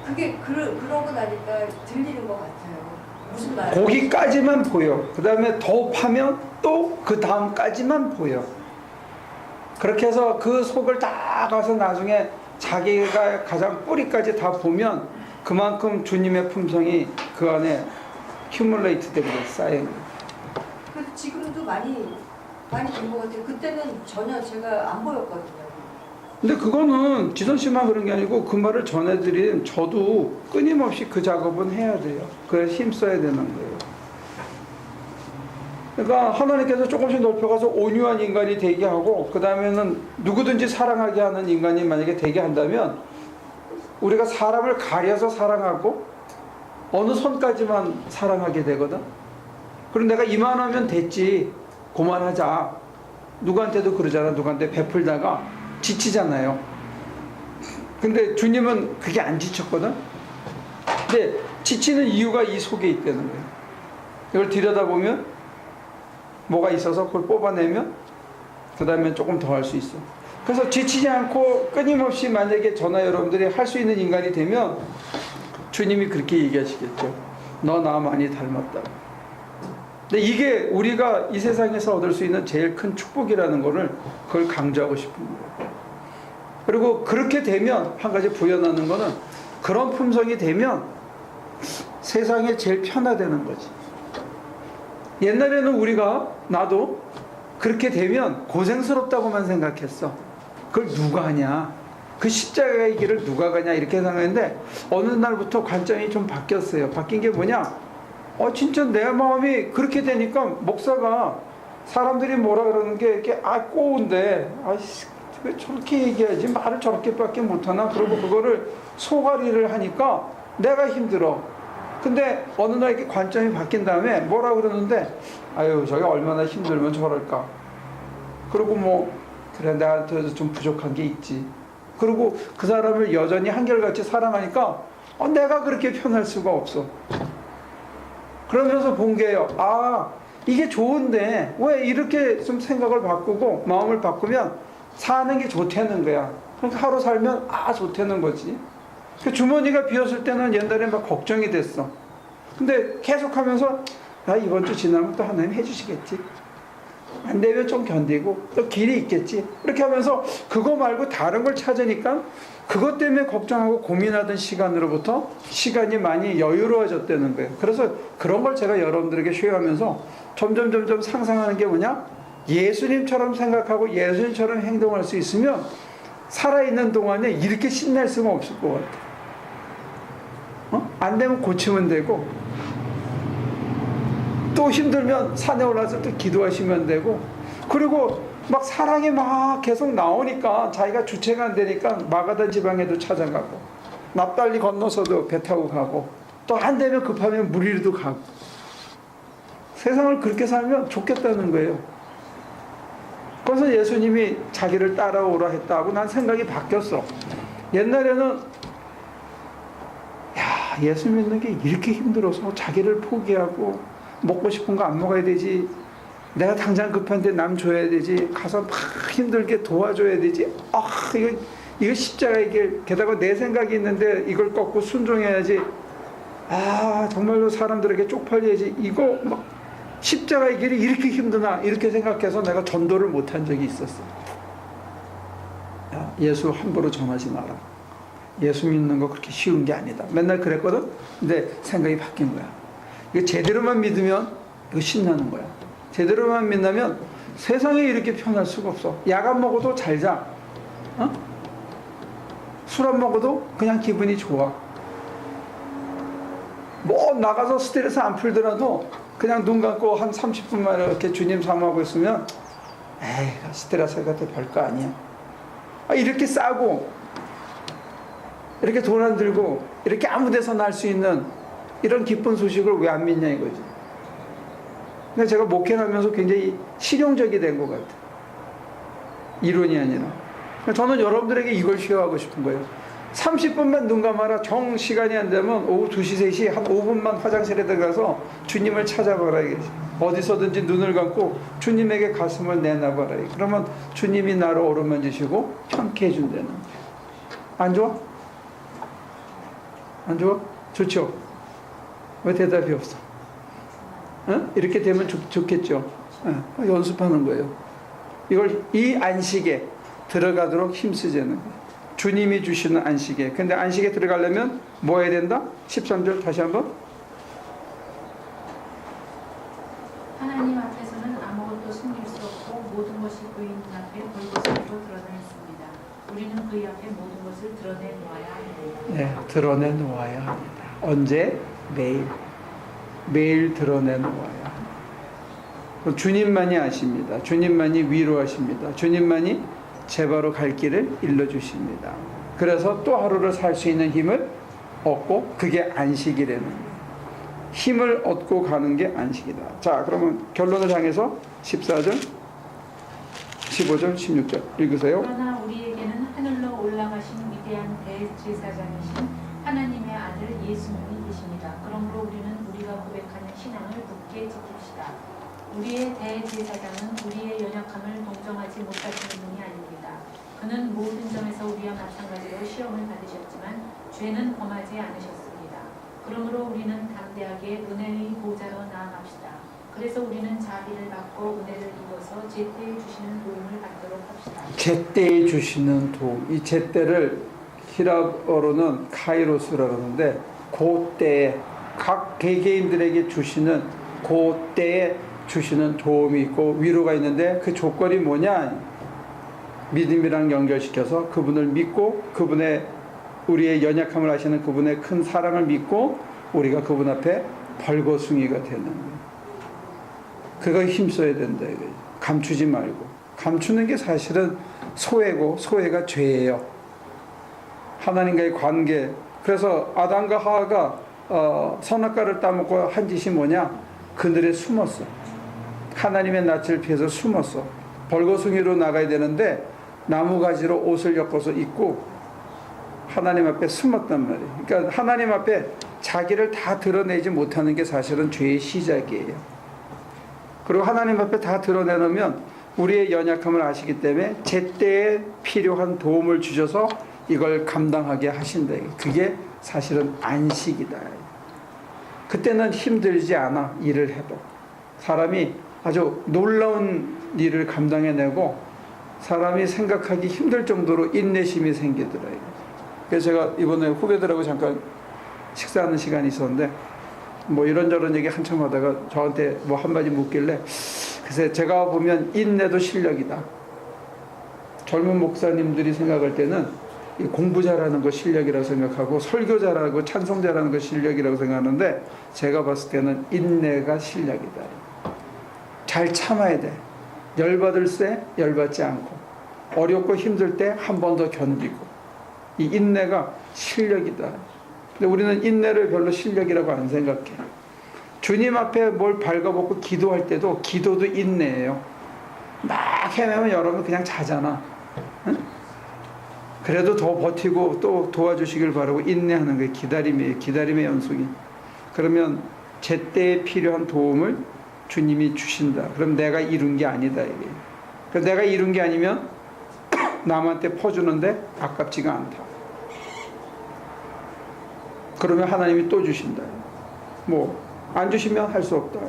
그게 그러고 나니까 들리는 것 같아요. 무슨 말? 거기까지만 보여. 그 다음에 더 파면 또 그 다음까지만 보여. 그렇게 해서 그 속을 다 가서 나중에 자기가 가장 뿌리까지 다 보면 그만큼 주님의 품성이 그 안에 휴물레이트 되고 쌓여요. 그래서 지금도 많이 된 것 같아요. 그때는 전혀 제가 안 보였거든요. 근데 그거는 지선 씨만 그런 게 아니고 그 말을 전해드린 저도 끊임없이 그 작업은 해야 돼요. 그래 힘써야 되는 거예요. 그러니까 하나님께서 조금씩 넓혀가서 온유한 인간이 되게 하고 그 다음에는 누구든지 사랑하게 하는 인간이 만약에 되게 한다면 우리가 사람을 가려서 사랑하고 어느 선까지만 사랑하게 되거든. 그럼 내가 이만하면 됐지 그만하자. 누구한테도 그러잖아. 누구한테 베풀다가 지치잖아요. 근데 주님은 그게 안 지쳤거든. 근데 지치는 이유가 이 속에 있다는 거예요. 이걸 들여다보면 뭐가 있어서 그걸 뽑아내면 그 다음에 조금 더 할 수 있어. 그래서 지치지 않고 끊임없이 만약에 저나 여러분들이 할 수 있는 인간이 되면 주님이 그렇게 얘기하시겠죠. 너 나 많이 닮았다. 근데 이게 우리가 이 세상에서 얻을 수 있는 제일 큰 축복이라는 거를 그걸 강조하고 싶은 거예요. 그리고 그렇게 되면 한 가지 부연하는 거는 그런 품성이 되면 세상에 제일 편하다는 거지. 옛날에는 우리가 나도 그렇게 되면 고생스럽다고만 생각했어. 그걸 누가 하냐? 그 십자가의 길을 누가 가냐? 이렇게 생각했는데 어느 날부터 관점이 좀 바뀌었어요. 바뀐 게 뭐냐? 진짜 내 마음이 그렇게 되니까 목사가 사람들이 뭐라 그러는 게 이렇게 꼬운데 왜 저렇게 얘기하지? 말을 저렇게밖에 못하나? 그리고 그거를 소가리를 하니까 내가 힘들어. 근데 어느 날 이렇게 관점이 바뀐 다음에 뭐라 그러는데 아유 저게 얼마나 힘들면 저럴까. 그리고 뭐 그래 나한테도 좀 부족한 게 있지. 그리고 그 사람을 여전히 한결같이 사랑하니까 내가 그렇게 편할 수가 없어. 그러면서 본 게요. 이게 좋은데 왜 이렇게 좀 생각을 바꾸고 마음을 바꾸면 사는 게 좋다는 거야. 그러니까 하루 살면 좋다는 거지. 그 주머니가 비었을 때는 옛날에 막 걱정이 됐어. 근데 계속하면서 이번 주 지나면 또 하나님 해주시겠지. 안 되면 좀 견디고 또 길이 있겠지. 이렇게 하면서 그거 말고 다른 걸 찾으니까 그것 때문에 걱정하고 고민하던 시간으로부터 시간이 많이 여유로워졌다는 거예요. 그래서 그런 걸 제가 여러분들에게 쉐어하면서 점점 상상하는 게 뭐냐? 예수님처럼 생각하고 예수님처럼 행동할 수 있으면 살아있는 동안에 이렇게 신날 수가 없을 것 같아. 안 되면 고치면 되고 또 힘들면 산에 올라서 또 기도하시면 되고 그리고 막 사랑이 막 계속 나오니까 자기가 주체가 안 되니까 마가다 지방에도 찾아가고 납달리 건너서도 배 타고 가고 또 안 되면 급하면 무리로도 가고 세상을 그렇게 살면 좋겠다는 거예요. 그래서 예수님이 자기를 따라오라 했다고 난 생각이 바뀌었어. 옛날에는 예수 믿는 게 이렇게 힘들어서 자기를 포기하고 먹고 싶은 거 안 먹어야 되지. 내가 당장 급한데 남 줘야 되지. 가서 막 힘들게 도와줘야 되지. 이거 십자가의 길. 게다가 내 생각이 있는데 이걸 꺾고 순종해야지. 정말로 사람들에게 쪽팔려야지. 이거 막 십자가의 길이 이렇게 힘드나 이렇게 생각해서 내가 전도를 못한 적이 있었어. 예수 함부로 전하지 마라. 예수 믿는 거 그렇게 쉬운 게 아니다. 맨날 그랬거든. 근데 생각이 바뀐 거야. 이거 제대로만 믿으면 이거 신나는 거야. 제대로만 믿으면 세상에 이렇게 편할 수가 없어. 약 안 먹어도 잘 자. 술 안 먹어도 그냥 기분이 좋아. 뭐 나가서 스트레스 안 풀더라도 그냥 눈 감고 한 30분만 이렇게 주님 사모하고 있으면 스트레스 같아 별거 아니야. 이렇게 싸고 이렇게 돈 안 들고 이렇게 아무 데서나 할 수 있는 이런 기쁜 소식을 왜 안 믿냐 이거지. 근데 제가 목회를 하면서 굉장히 실용적이 된 것 같아요. 이론이 아니라. 저는 여러분들에게 이걸 쉐어하고 싶은 거예요. 30분만 눈 감아라. 정 시간이 안 되면 오후 2시, 3시 한 5분만 화장실에 들어가서 주님을 찾아봐라. 어디서든지 눈을 감고 주님에게 가슴을 내놔봐라. 그러면 주님이 나를 어루만지시고 편케 해준다는 거예요. 안 좋아? 안 좋아? 좋죠? 왜 대답이 없어? 이렇게 되면 좋겠죠? 연습하는 거예요. 이 안식에 들어가도록 힘쓰자는 거예요. 주님이 주시는 안식에. 근데 안식에 들어가려면 뭐 해야 된다? 13절 다시 한번. 하나님 앞에서는 아무것도 숨길 수 없고 모든 것이 그의 눈앞에 볼것으로 드러났습니다. 우리는 그의 앞에 모든 것을 드러내 놓아야 합니다. 네, 드러내 놓아야 합니다. 언제? 매일 드러내 놓아야 합니다. 주님만이 아십니다. 주님만이 위로하십니다. 주님만이 제 바로 갈 길을 일러주십니다. 그래서 또 하루를 살 수 있는 힘을 얻고 그게 안식이라는 거예요. 힘을 얻고 가는 게 안식이다. 자, 그러면 결론을 향해서 14절, 15절, 16절 읽으세요. 그러나 우리에게는 하늘로 올라가신 위대한 대제사장이신 하나님의 아들 예수님이 계십니다. 그러므로 우리는 우리가 고백하는 신앙을 굳게 지킵시다. 우리의 대제사장은 우리의 연약함을 동정하지 못하시는 분이 아닙니다. 그는 모든 점에서 우리와 마찬가지로 시험을 받으셨지만 죄는 범하지 않으셨습니다. 그러므로 우리는 담대하게 은혜의 보좌로 나아갑시다. 그래서 우리는 자비를 받고 은혜를 입어서 제때에 주시는 도움을 받도록 합시다. 제때에 주시는 도움. 이 제때를 히랍어로는 카이로스라 그러는데 그때에 각 개개인들에게 주시는 그때에 주시는 도움이 있고 위로가 있는데 그 조건이 뭐냐? 믿음이랑 연결시켜서 그분을 믿고 그분의 우리의 연약함을 아시는 그분의 큰 사랑을 믿고 우리가 그분 앞에 벌거숭이가 되는 거예요. 그거 힘써야 된다 이거예요. 감추지 말고. 감추는 게 사실은 소외고 소외가 죄예요. 하나님과의 관계. 그래서 아담과 하와가 선악과를 따먹고 한 짓이 뭐냐? 그늘에 숨었어. 하나님의 낯을 피해서 숨었어. 벌거숭이로 나가야 되는데 나무가지로 옷을 엮어서 입고 하나님 앞에 숨었단 말이에요. 그러니까 하나님 앞에 자기를 다 드러내지 못하는 게 사실은 죄의 시작이에요. 그리고 하나님 앞에 다 드러내놓으면 우리의 연약함을 아시기 때문에 제때에 필요한 도움을 주셔서 이걸 감당하게 하신다. 그게 사실은 안식이다. 그때는 힘들지 않아. 일을 해도 사람이 아주 놀라운 일을 감당해내고 사람이 생각하기 힘들 정도로 인내심이 생기더라고요. 그래서 제가 이번에 후배들하고 잠깐 식사하는 시간이 있었는데 뭐 이런저런 얘기 한참 하다가 저한테 뭐 한마디 묻길래 글쎄 제가 보면 인내도 실력이다. 젊은 목사님들이 생각할 때는 이 공부 잘하는 거 실력이라고 생각하고 설교 잘하고 찬송 잘하는 거 실력이라고 생각하는데 제가 봤을 때는 인내가 실력이다. 잘 참아야 돼. 열받을 때 열받지 않고 어렵고 힘들 때 한 번 더 견디고 이 인내가 실력이다. 근데 우리는 인내를 별로 실력이라고 안 생각해. 주님 앞에 뭘 발가벗고 기도할 때도 기도도 인내예요. 막 헤매면 여러분 그냥 자잖아. 응? 그래도 더 버티고 또 도와주시길 바라고 인내하는 거예요. 기다림이에요. 기다림의 연속이. 그러면 제때에 필요한 도움을 주님이 주신다. 그럼 내가 이룬 게 아니다. 이게. 그럼 내가 이룬 게 아니면 남한테 퍼주는데 아깝지가 않다. 그러면 하나님이 또 주신다. 뭐 안 주시면 할 수 없다.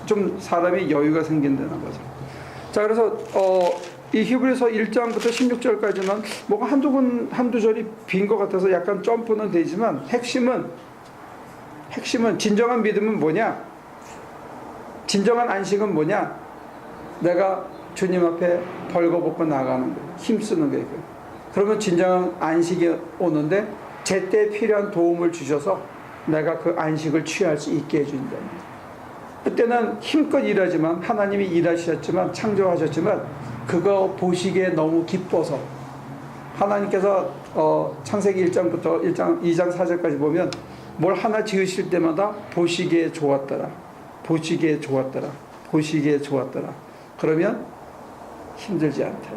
좀 사람이 여유가 생긴다는 거죠. 자, 그래서 이 히브리서 1장부터 16절까지는 뭐가 한두 절이 빈 것 같아서 약간 점프는 되지만 핵심은 진정한 믿음은 뭐냐? 진정한 안식은 뭐냐? 내가 주님 앞에 벌거벗고 나가는 거예요. 힘쓰는 거예요. 그러면 진정한 안식이 오는데 제때 필요한 도움을 주셔서 내가 그 안식을 취할 수 있게 해준다. 그때는 힘껏 일하지만 하나님이 일하셨지만 창조하셨지만 그거 보시기에 너무 기뻐서 하나님께서 창세기 1장부터 2장 4절까지 보면 뭘 하나 지으실 때마다 보시기에 좋았더라. 보시기에 좋았더라. 보시기에 좋았더라. 그러면 힘들지 않다.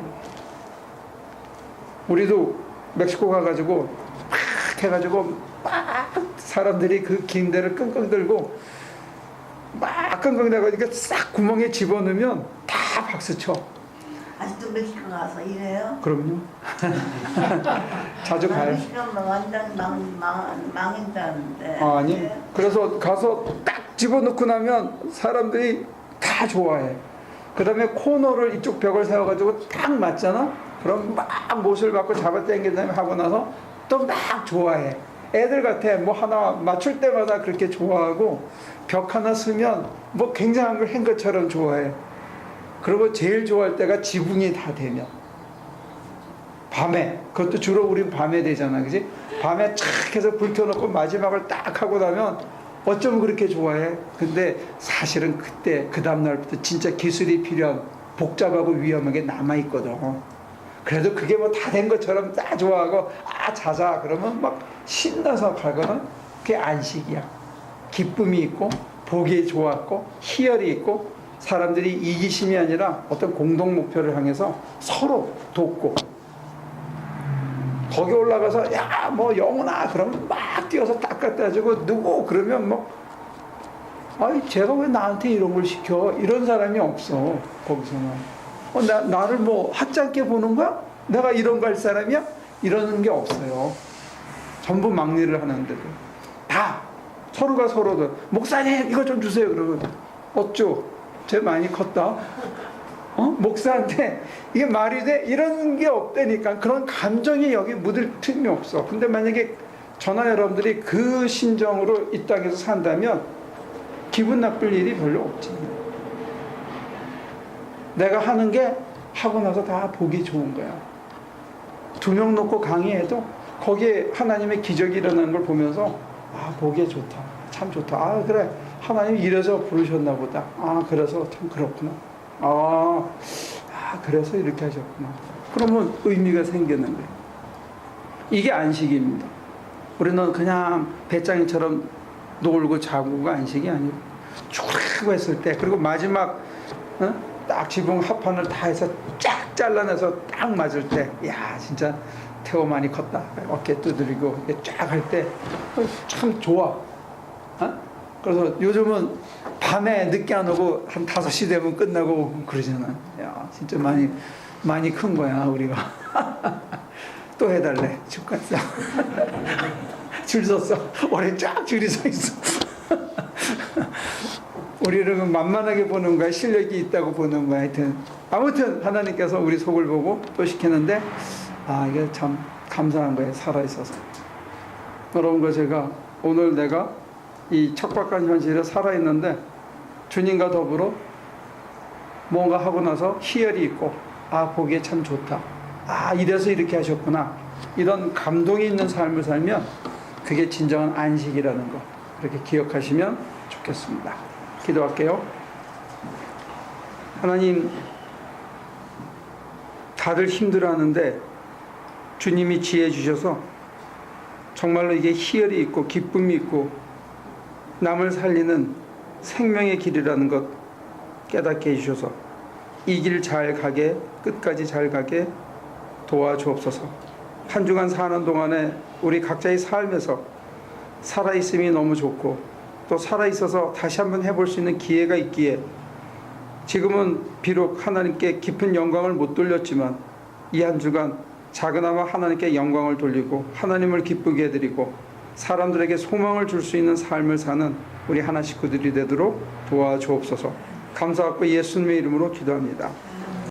우리도 멕시코 가가지고 막 해가지고 막 사람들이 그 긴 데를 끙끙 들고 막 끙끙 대가니까 싹 구멍에 집어넣으면 다 박수쳐. 아직도 멕시코 가서 일해요? 그럼요. 자주 가요. 멕시코는 완전 망했다는데. 아니, 그래서 가서 딱 집어넣고 나면 사람들이 다 좋아해. 그 다음에 코너를 이쪽 벽을 세워가지고 딱 맞잖아? 그럼 막 못을 받고 잡아당긴 다음에 하고 나서 또 막 좋아해. 애들 같아. 뭐 하나 맞출 때마다 그렇게 좋아하고 벽 하나 쓰면 뭐 굉장한 걸 한 것처럼 좋아해. 그리고 제일 좋아할 때가 지붕이 다 되면 밤에, 그것도 주로 우린 밤에 되잖아, 그지? 밤에 착 해서 불 켜놓고 마지막을 딱 하고 나면 어쩌면 그렇게 좋아해. 근데 사실은 그때 그 다음날부터 진짜 기술이 필요한 복잡하고 위험한 게 남아있거든. 그래도 그게 뭐 다 된 것처럼 다 좋아하고 자자 그러면 막 신나서 가거든. 그게 안식이야. 기쁨이 있고 보기에 좋았고 희열이 있고 사람들이 이기심이 아니라 어떤 공동 목표를 향해서 서로 돕고 거기 올라가서 야 뭐 영훈아 그러면 막 뛰어서 딱 갖다 주고 누구 그러면 뭐 아이 제가 왜 나한테 이런 걸 시켜 이런 사람이 없어. 거기서는 나를 뭐 하찮게 보는 거야? 내가 이런 거 할 사람이야? 이러는 게 없어요. 전부 막리를 하는데도 다 서로가 서로도 목사님 이거 좀 주세요. 그러면 어쭈 쟤 많이 컸다. 목사한테 이게 말이 돼? 이런 게 없다니까. 그런 감정이 여기 묻을 틈이 없어. 근데 만약에 저나 여러분들이 그 심정으로 이 땅에서 산다면 기분 나쁠 일이 별로 없지. 내가 하는 게 하고 나서 다 보기 좋은 거야. 2명 놓고 강의해도 거기에 하나님의 기적이 일어나는 걸 보면서 아 보기에 좋다. 참 좋다. 아 그래 하나님이 이래서 부르셨나 보다. 아 그래서 참 그렇구나. 그래서 이렇게 하셨구나. 그러면 의미가 생기는 거예요. 이게 안식입니다. 우리는 그냥 배짱이처럼 놀고 자고가 안식이 아니고 쭉 했을 때, 그리고 마지막 딱 지붕 합판을 다 해서 쫙 잘라내서 딱 맞을 때, 야 진짜 태호 많이 컸다. 어깨 두드리고 쫙 할 때 참 좋아. 그래서 요즘은 밤에 늦게 안 오고 한 5시 되면 끝나고 그러잖아. 야 진짜 많이 큰 거야 우리가. 또 해달래. 축갔어. 줄 섰어. 올해 쫙 줄이 서 있어. 우리를 만만하게 보는 거야, 실력이 있다고 보는 거야. 아무튼 하나님께서 우리 속을 보고 또 시키는데 이게 참 감사한 거예요. 살아있어서. 여러분과 제가 오늘 내가 이 척박한 현실에 살아있는데 주님과 더불어 뭔가 하고 나서 희열이 있고 보기에 참 좋다. 이래서 이렇게 하셨구나. 이런 감동이 있는 삶을 살면 그게 진정한 안식이라는 거, 그렇게 기억하시면 좋겠습니다. 기도할게요. 하나님, 다들 힘들어하는데 주님이 지혜 주셔서 정말로 이게 희열이 있고 기쁨이 있고 남을 살리는 생명의 길이라는 것 깨닫게 해주셔서 이 길 잘 가게, 끝까지 잘 가게 도와주옵소서. 한 주간 사는 동안에 우리 각자의 삶에서 살아있음이 너무 좋고 또 살아있어서 다시 한번 해볼 수 있는 기회가 있기에, 지금은 비록 하나님께 깊은 영광을 못 돌렸지만 이 한 주간 작은아마 하나님께 영광을 돌리고 하나님을 기쁘게 해드리고 사람들에게 소망을 줄 수 있는 삶을 사는 우리 하나 식구들이 되도록 도와주옵소서. 감사하고 예수님의 이름으로 기도합니다.